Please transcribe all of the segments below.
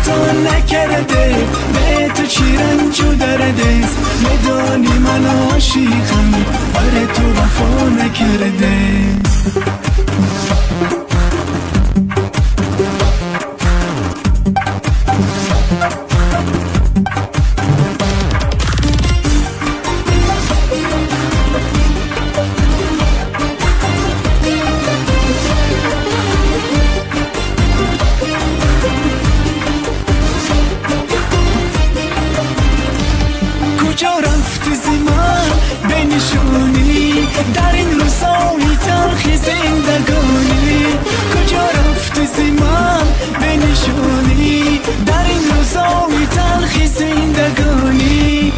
خطا نکرده، به تو چی رنج و درده است. میدانی من عاشقم، برای تو وفا نکرده. کجا رفتی زمان بنشونی در این روزای تلخ زندگانی؟ کجا رفتی زمان بنشونی در این روزای تلخ زندگانی؟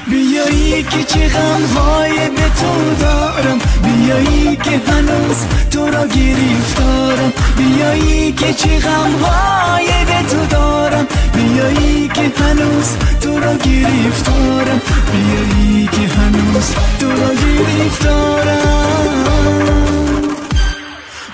بیایی که چه غمهای به تو دارم، بیایی که هنوز تو را گرفتارم، بیایی که چه غمهای به تو دارم، بیایی که هنوز تو را گرفتارم، بیایی که هنوز تو را گرفتارم.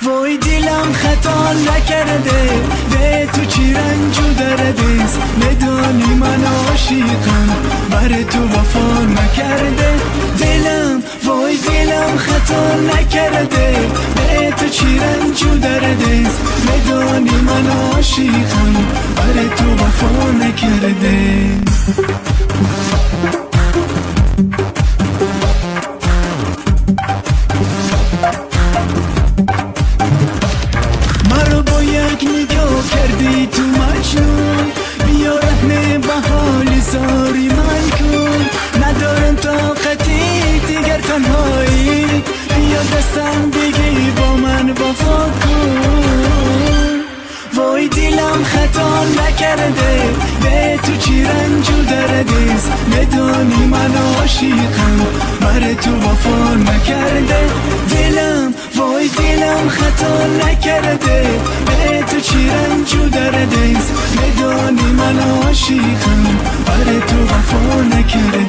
وای دلم خطا نکرده، به تو چی رنج و درده است. میدانی من عاشقم، برای تو وفا نکرده دلم. وای دلم خطا نکرده، به تو چی رنج و درده است. میدانی من عاشقم، برای تو وفا نکرده. مرا با یک نگاه کردی تو مجنون، بیا رحم به حال زاری من کن. ندارم طاقتی دیگر تنهایی، بیا دستم بگی با من وفا کن. وای دلم خطا نکرده، به تو چی رنج و درده است. میدانی من عاشقم، برای تو وفا نکرده دلم. وای دلم خطا نکرده، به تو چی رنج و درده است. میدانی من عاشقم، برای تو وفا نکرده.